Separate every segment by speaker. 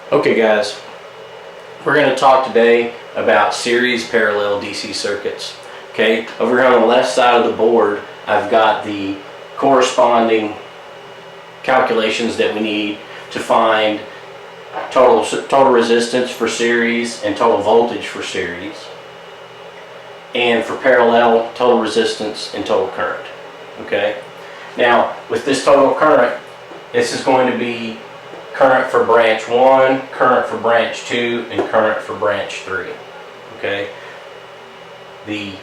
Speaker 1: Okay guys, we're going to talk today about series parallel DC circuits. Okay, over here on the left side of the board I've got the corresponding calculations that we need to find total resistance for series and total voltage for series, and for parallel total resistance and total current. Okay, now with this total current, this is going to be current for branch 1, current for branch 2, and current for branch 3. Okay.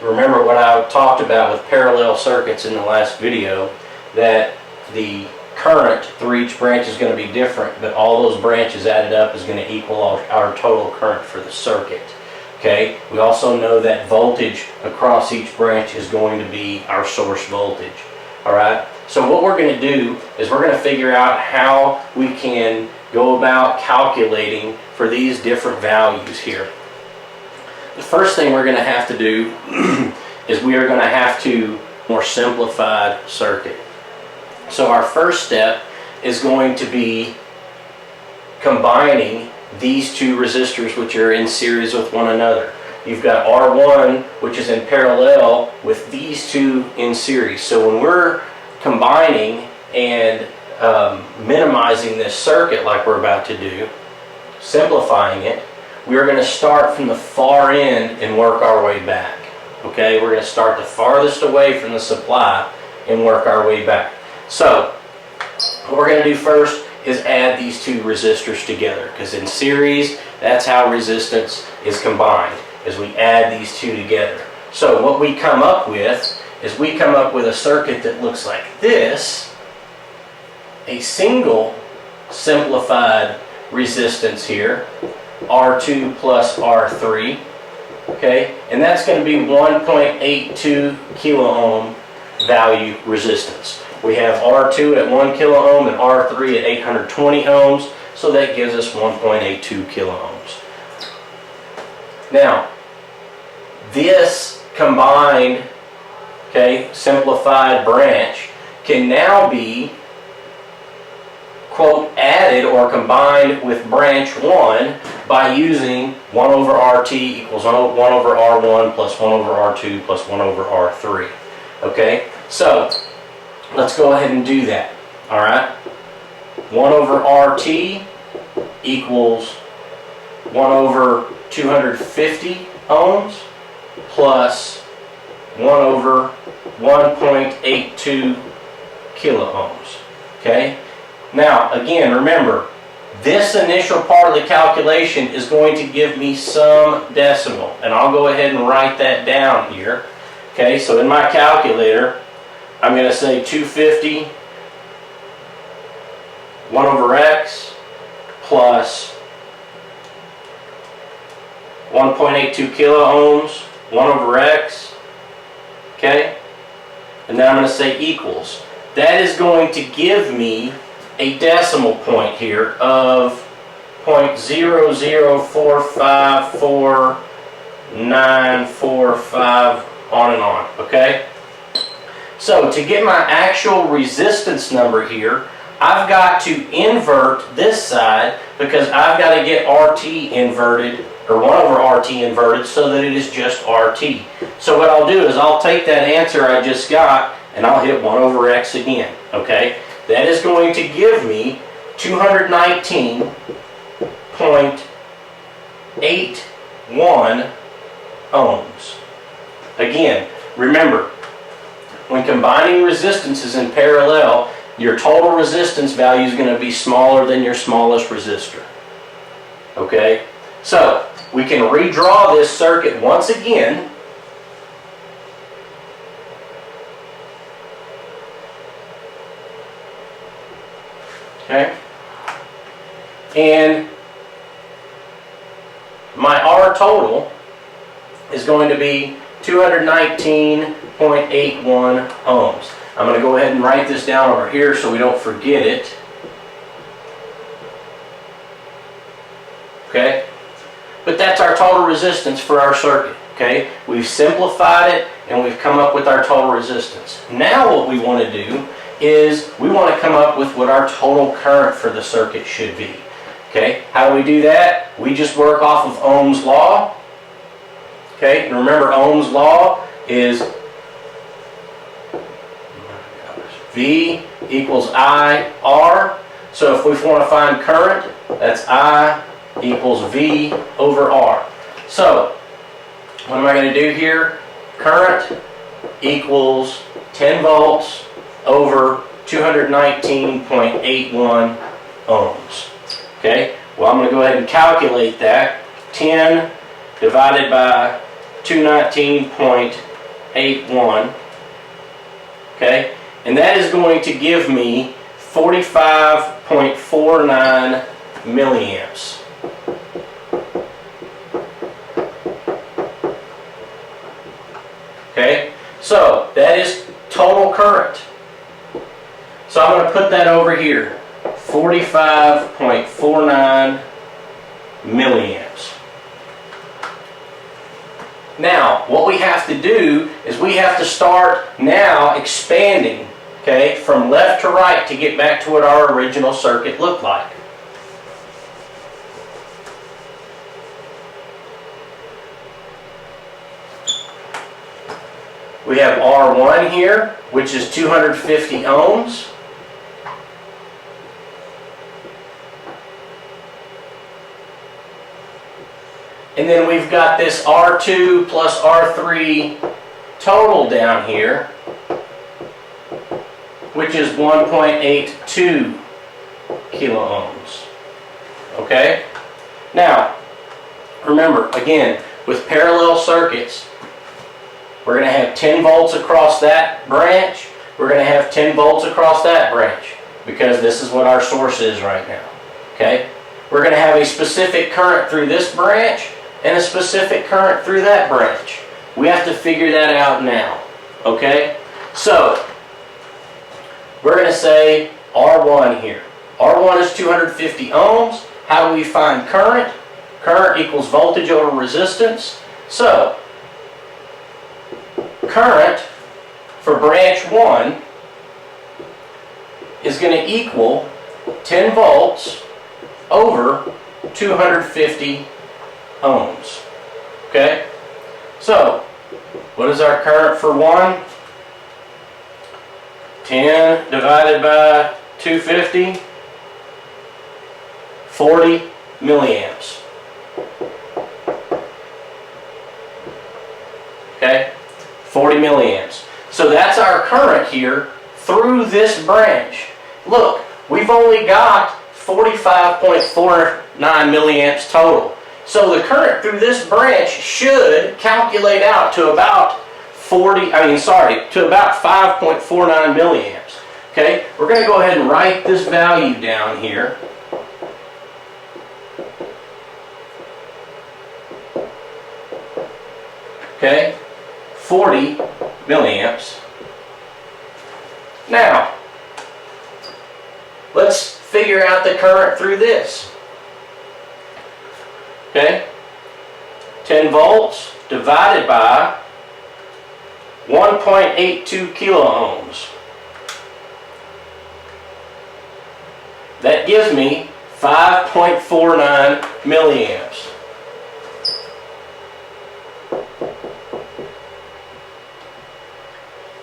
Speaker 1: Remember what I talked about with parallel circuits in the last video, that the current through each branch is going to be different, but all those branches added up is going to equal our total current for the circuit. Okay. We also know that voltage across each branch is going to be our source voltage. Alright, so what we're going to do is we're going to figure out how we can go about calculating for these different values here. The first thing we're going to have to do is we are going to have to more simplified circuit. So our first step is going to be combining these two resistors which are in series with one another. You've got R1, which is in parallel with these two in series. So when we're combining and minimizing this circuit like we're about to do, simplifying it, we're going to start from the far end and work our way back. Okay, we're going to start the farthest away from the supply and work our way back. So what we're going to do first is add these two resistors together, because in series, that's how resistance is combined, is we add these two together. So what we come up with is we come up with a circuit that looks like this, a single simplified resistance here, R2 plus R3, okay, and that's going to be 1.82 kilo ohm value resistance. We have R2 at 1 kilo ohm and R3 at 820 ohms, so that gives us 1.82 kilo ohms. Now, this combined, okay, simplified branch can now be, quote, added or combined with branch 1 by using 1 over RT equals 1 over R1 plus 1 over R2 plus 1 over R3. Okay, so let's go ahead and do that. All right, 1 over RT equals 1 over 250 ohms plus 1 over 1.82 kilo ohms. Okay, now again, remember, this initial part of the calculation is going to give me some decimal, and I'll go ahead and write that down here. Okay, so in my calculator, I'm going to say 250 1 over x plus 1.82 kilo ohms 1 over x, okay, and then I'm going to say equals. That is going to give me a decimal point here of 0.004544945 on and on, okay? So to get my actual resistance number here, I've got to invert this side, because I've got to get RT inverted, or 1 over RT inverted, so that it is just RT. So what I'll do is I'll take that answer I just got and I'll hit 1 over X again, okay? That is going to give me 219.81 ohms. Again, remember, when combining resistances in parallel, your total resistance value is going to be smaller than your smallest resistor. Okay? So, we can redraw this circuit once again. Okay? And my R total is going to be 219.81 ohms. I'm going to go ahead and write this down over here so we don't forget it. Okay? But that's our total resistance for our circuit. Okay? We've simplified it and we've come up with our total resistance. Now what we want to do is we want to come up with what our total current for the circuit should be. Okay, how do we do that? We just work off of Ohm's law. Okay, and remember Ohm's law is V equals IR. So if we want to find current, that's I equals V over R. So what am I going to do here? Current equals 10 volts over 219.81 ohms. Okay, well I'm going to go ahead and calculate that. 10 divided by 219.81. Okay, and that is going to give me 45.49 milliamps. Okay, so that is total current. So I'm going to put that over here, 45.49 milliamps. Now, what we have to do is we have to start now expanding, okay, from left to right to get back to what our original circuit looked like. We have R1 here, which is 250 ohms. And then we've got this R2 plus R3 total down here, which is 1.82 kilo ohms. Okay? Now, remember, again, with parallel circuits, we're going to have 10 volts across that branch. We're going to have 10 volts across that branch because this is what our source is right now. Okay? We're going to have a specific current through this branch and a specific current through that branch. We have to figure that out now. Okay? So, we're going to say R1 here. R1 is 250 ohms. How do we find current? Current equals voltage over resistance. So, current for branch 1 is going to equal 10 volts over 250 ohms. Okay? So, what is our current for 1? 10 divided by 250, 40 milliamps. Okay? 40 milliamps. So that's our current here through this branch. Look, we've only got 45.49 milliamps total. So the current through this branch should calculate out to about to about 5.49 milliamps. Okay, we're going to go ahead and write this value down here. Okay, 40 milliamps. Now, let's figure out the current through this. Okay, 10 volts divided by 1.82 kilo ohms. That gives me 5.49 milliamps.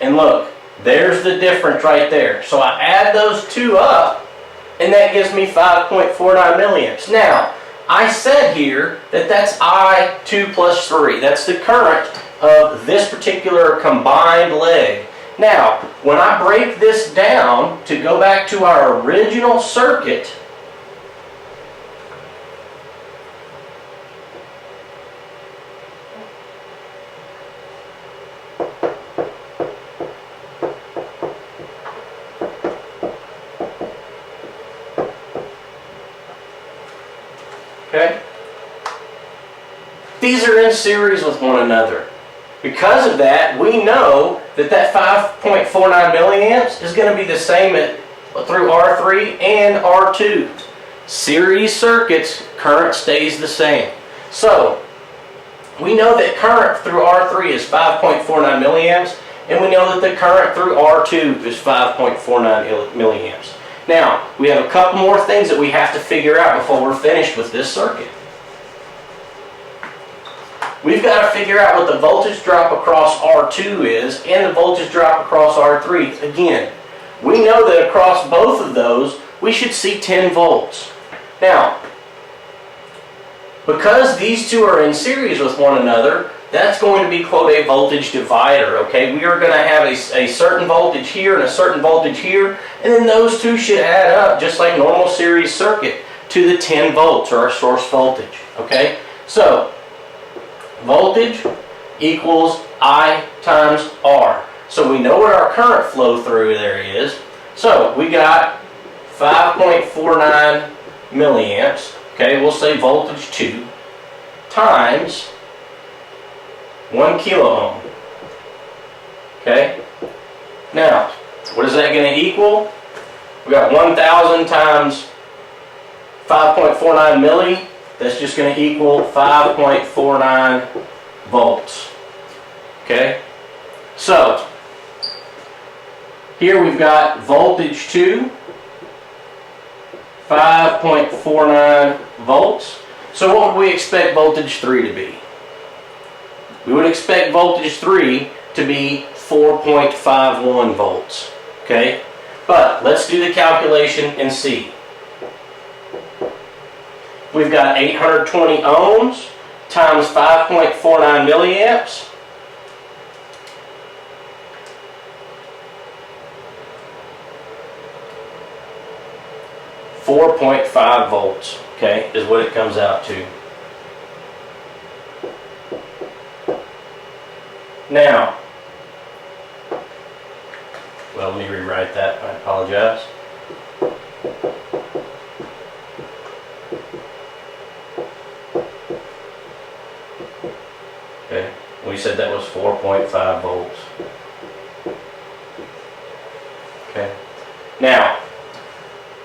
Speaker 1: And look, there's the difference right there. So I add those two up, and that gives me 5.49 milliamps. Now, I said here that that's I2 plus 3. That's the current of this particular combined leg. Now, when I break this down to go back to our original circuit, okay, these are in series with one another. Because of that, we know that that 5.49 milliamps is going to be the same through R3 and R2. Series circuits, current stays the same. So, we know that current through R3 is 5.49 milliamps, and we know that the current through R2 is 5.49 milliamps. Now, we have a couple more things that we have to figure out before we're finished with this circuit. We've got to figure out what the voltage drop across R2 is and the voltage drop across R3. Again, we know that across both of those, we should see 10 volts. Now, because these two are in series with one another, that's going to be, quote, a voltage divider, okay? We are going to have a certain voltage here and a certain voltage here, and then those two should add up, just like normal series circuit, to the 10 volts, or our source voltage, okay? So, voltage equals I times R. So we know what our current flow through there is. So we got 5.49 milliamps, okay, we'll say voltage 2, times 1 kilo ohm. Okay? Now, what is that going to equal? We got 1,000 times 5.49 milli. That's just going to equal 5.49 volts. Okay? So, here we've got voltage 2, 5.49 volts. So what would we expect voltage 3 to be? We would expect voltage 3 to be 4.51 volts. Okay? But let's do the calculation and see. We've got 820 ohms times 5.49 milliamps. .5 volts, okay, is what it comes out to. Now, well, let me rewrite that. I apologize. Okay, we said that was 4.5 volts. Okay, now,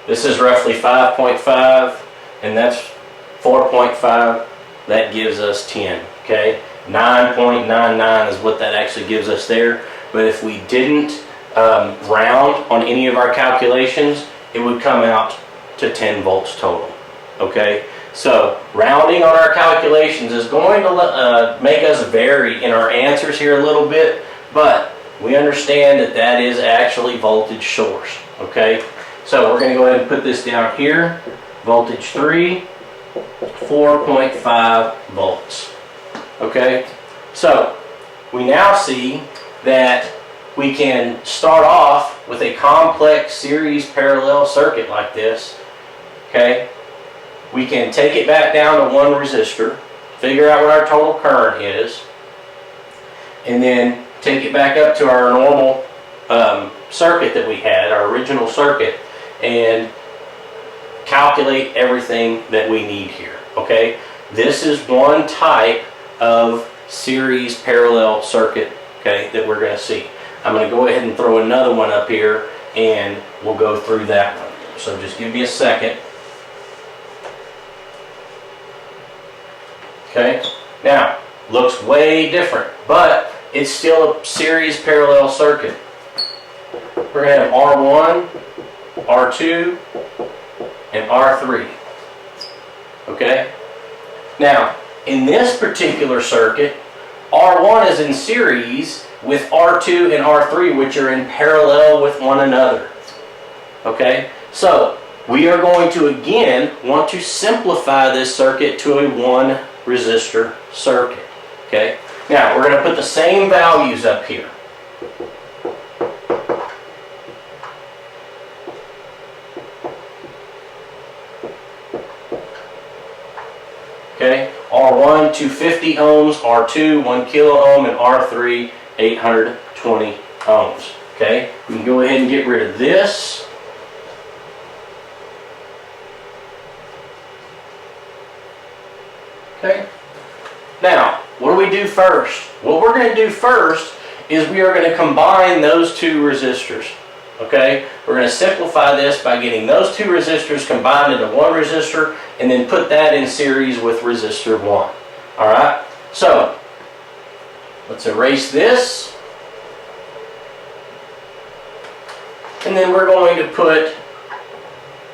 Speaker 1: this is roughly 5.5, and that's 4.5. That gives us 10, okay? 9.99 is what that actually gives us there. But if we didn't round on any of our calculations, it would come out to 10 volts total, okay? So rounding on our calculations is going to make us vary in our answers here a little bit, but we understand that that is actually voltage source, okay? So we're going to go ahead and put this down here. Voltage 3, 4.5 volts. Okay? So we now see that we can start off with a complex series parallel circuit like this. Okay? We can take it back down to one resistor, figure out what our total current is, and then take it back up to our normal circuit that we had, our original circuit, and calculate everything that we need here, okay? This is one type of series parallel circuit, okay, that we're going to see. I'm going to go ahead and throw another one up here, and we'll go through that one. So just give me a second. Okay, now, looks way different, but it's still a series parallel circuit. We're going to have R1, R2, and R3. Okay? Now, in this particular circuit, R1 is in series with R2 and R3, which are in parallel with one another. Okay? So, we are going to again want to simplify this circuit to a one resistor circuit. Okay? Now, we're going to put the same values up here. Okay, R1, 250 ohms, R2, 1 kilo ohm, and R3, 820 ohms. Okay, we can go ahead and get rid of this. Okay, now, what do we do first? What we're going to do first is we are going to combine those two resistors. Okay, we're going to simplify this by getting those two resistors combined into one resistor and then put that in series with resistor 1. Alright, so let's erase this, and then we're going to put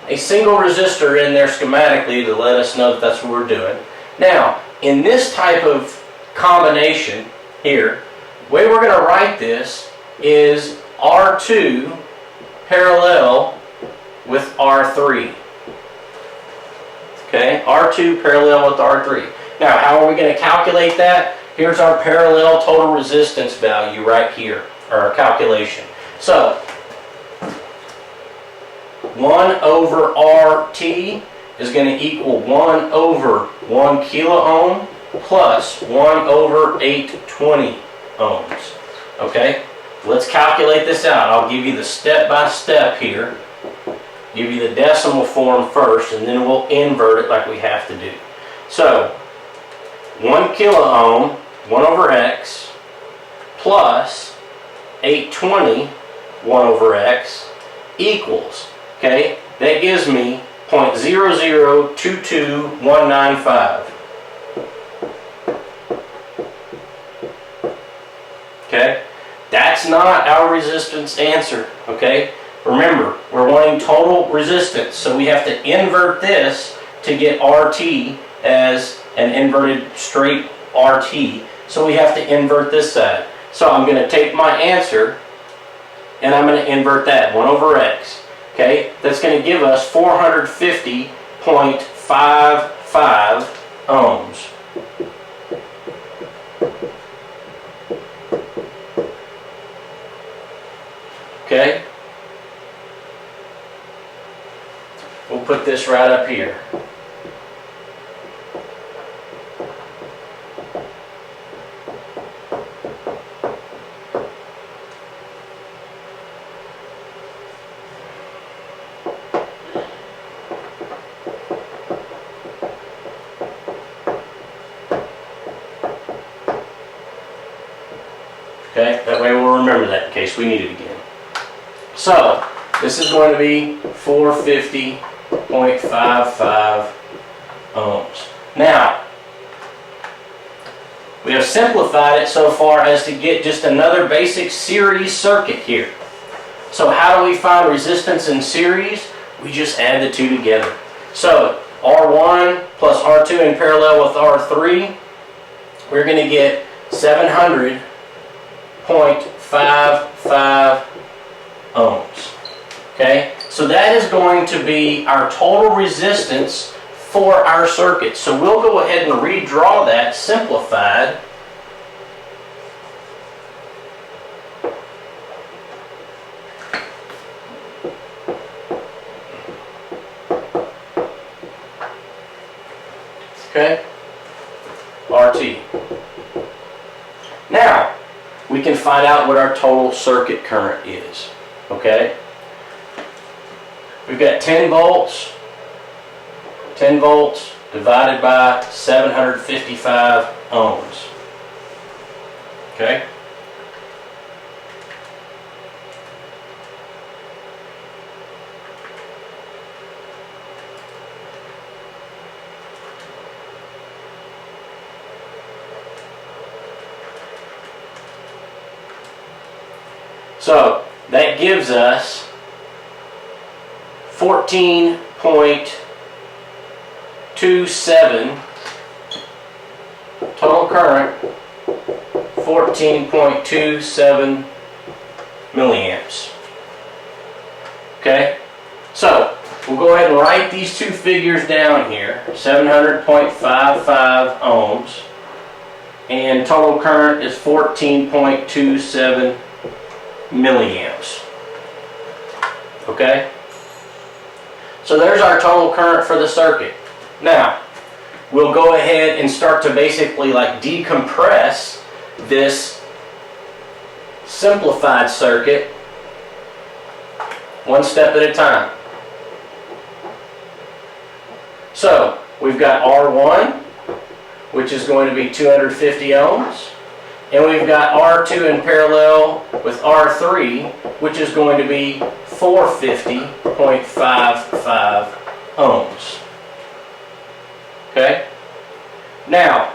Speaker 1: a single resistor in there schematically to let us know that that's what we're doing. Now, in this type of combination here, the way we're going to write this is R2 parallel with R3. Okay, R2 parallel with R3. Now, how are we going to calculate that? Here's our parallel total resistance value right here, or our calculation. So, 1 over RT is going to equal 1 over 1 kilo ohm plus 1 over 820 ohms. Okay, let's calculate this out. I'll give you the step-by-step here. Give you the decimal form first, and then we'll invert it like we have to do. So, 1 kilo ohm, 1 over X, plus 820, 1 over X, equals, okay, that gives me 0.0022195. Okay, that's not our resistance answer, okay? Remember, we're wanting total resistance, so we have to invert this to get RT as an inverted straight RT. So we have to invert this side. So I'm going to take my answer and I'm going to invert that, 1 over X. Okay, that's going to give us 450.55 ohms. Okay? We'll put this right up here. Okay, that way we'll remember that in case we need it again. So, this is going to be 450.55 ohms. Now, we have simplified it so far as to get just another basic series circuit here. So how do we find resistance in series? We just add the two together. So, R1 plus R2 in parallel with R3, we're going to get 700.55 ohms. Okay, so that is going to be our total resistance for our circuit. So we'll go ahead and redraw that simplified. Okay, RT. Now, we can find out what our total circuit current is. Okay, we've got 10 volts. 10 volts divided by 755 ohms. Okay. So that gives us 14.27 total current, 14.27 milliamps. Okay, so we'll go ahead and write these two figures down here, 700.55 ohms, and total current is 14.27 milliamps. Okay, so there's our total current for the circuit. Now, we'll go ahead and start to basically like decompress this simplified circuit one step at a time. So, we've got R1, which is going to be 250 ohms. And we've got R2 in parallel with R3, which is going to be 450.55 ohms. Okay? Now,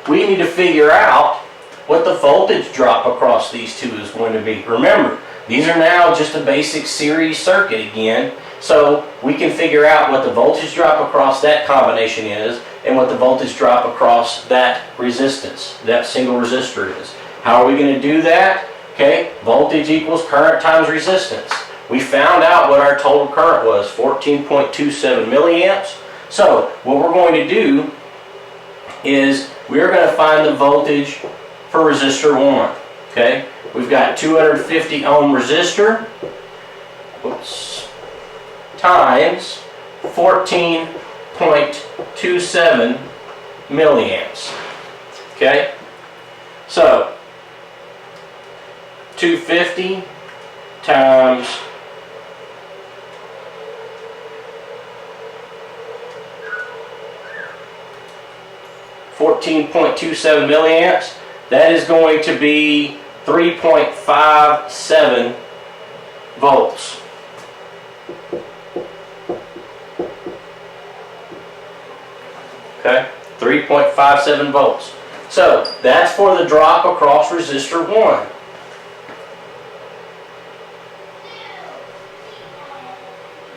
Speaker 1: we need to figure out what the voltage drop across these two is going to be. Remember, these are now just a basic series circuit again, So we can figure out what the voltage drop across that combination is and what the voltage drop across that resistance, that single resistor is. How are we going to do that? Okay, voltage equals current times resistance. We found out what our total current was, 14.27 milliamps. So what we're going to do is we're going to find the voltage for resistor 1. Okay, we've got 250 ohm resistor, times 14.27 milliamps. Okay, so 250 times 14.27 milliamps, that is going to be 3.57 volts. Okay, 3.57 volts. So that's for the drop across resistor 1.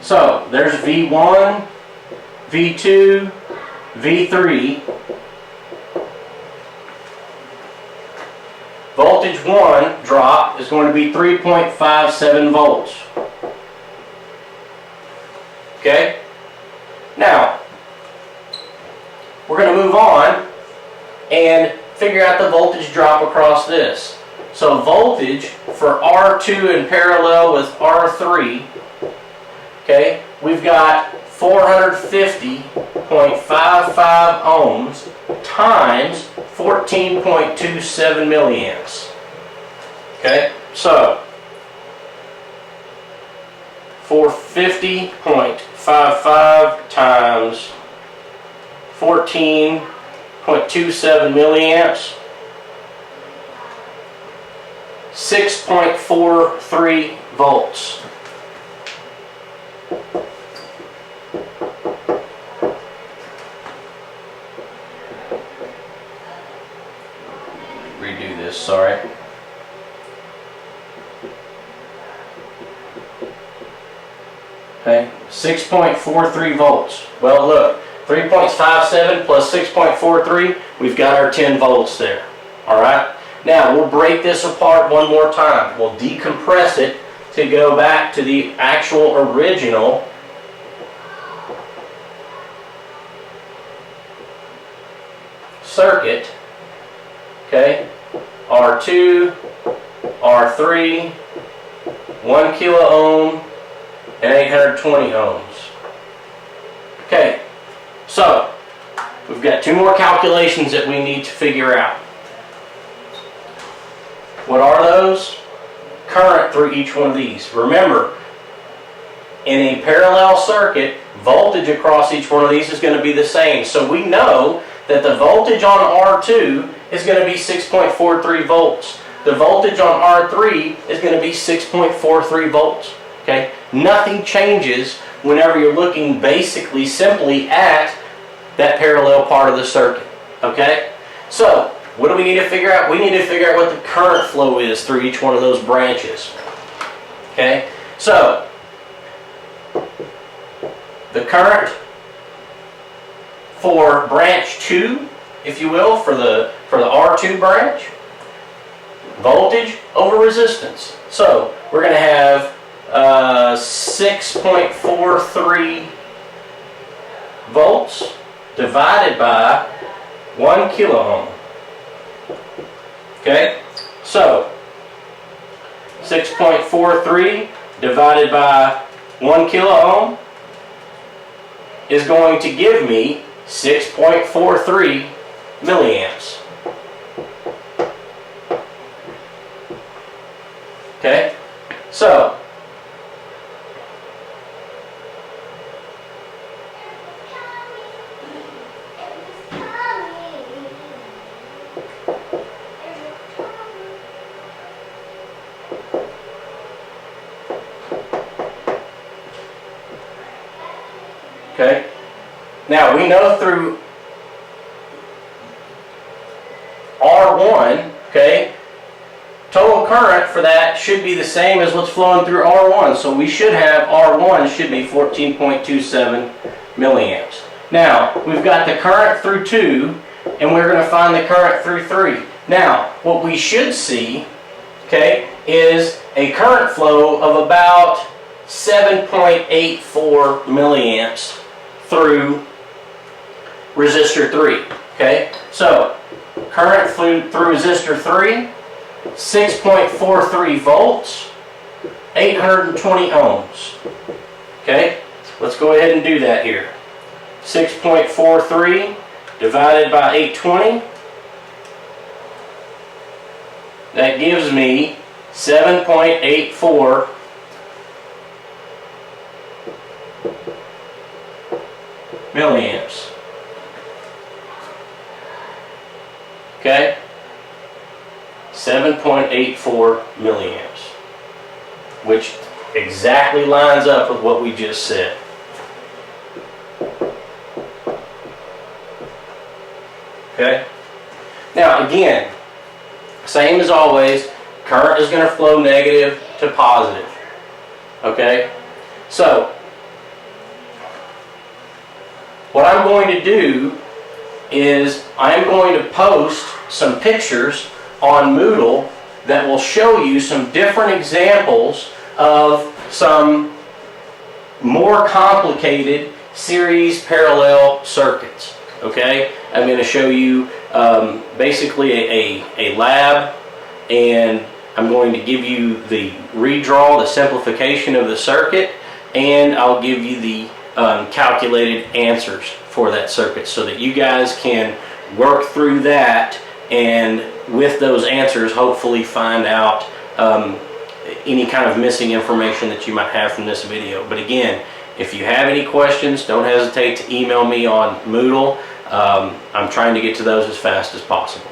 Speaker 1: So there's V1, V2, V3. Voltage 1 drop is going to be 3.57 volts. Okay? Now, we're going to move on and figure out the voltage drop across this. So voltage for R2 in parallel with R3, okay, we've got 450.55 ohms times 14.27 milliamps. Okay, so 450.55 times 14.27 milliamps, 6.43 volts. Redo this, sorry. Okay, 6.43 volts. Well, look, 3.57 plus 6.43, we've got our 10 volts there. All right? Now, we'll break this apart one more time. We'll decompress it to go back to the actual original circuit. Okay? R2, R3, 1 kilo ohm, and 820 ohms. Okay, so we've got two more calculations that we need to figure out. What are those? Current through each one of these. Remember, in a parallel circuit, voltage across each one of these is going to be the same. So we know that the voltage on R2 is going to be 6.43 volts. The voltage on R3 is going to be 6.43 volts. Okay? Nothing changes whenever you're looking basically simply at that parallel part of the circuit. Okay? So, what do we need to figure out? We need to figure out what the current flow is through each one of those branches. Okay? So, the current for branch 2, if you will, for the R2 branch, voltage over resistance. So, we're going to have 6.43 volts divided by 1 kilo ohm. Okay, so 6.43 divided by 1 kilo ohm is going to give me 6.43 milliamps. Okay, so okay, now we know through R1, okay, total current for that should be the same as what's flowing through R1. So we should have R1 should be 14.27 milliamps. Now, we've got the current through 2, and we're going to find the current through 3. Now, what we should see, okay, is a current flow of about 7.84 milliamps through resistor 3. Okay, so current through resistor 3, 6.43 volts, 820 ohms. Okay, let's go ahead and do that here. 6.43 divided by 820. That gives me 7.84 milliamps. Okay? 7.84 milliamps, which exactly lines up with what we just said. Okay? Now again, same as always, current is going to flow negative to positive. Okay? So, what I'm going to do is I'm going to post some pictures on Moodle that will show you some different examples of some more complicated series parallel circuits. Okay? I'm going to show you basically a lab, and I'm going to give you the redraw, the simplification of the circuit, and I'll give you the calculated answers for that circuit so that you guys can work through that, and with those answers hopefully find out any kind of missing information that you might have from this video. But again, if you have any questions, don't hesitate to email me on Moodle. I'm trying to get to those as fast as possible.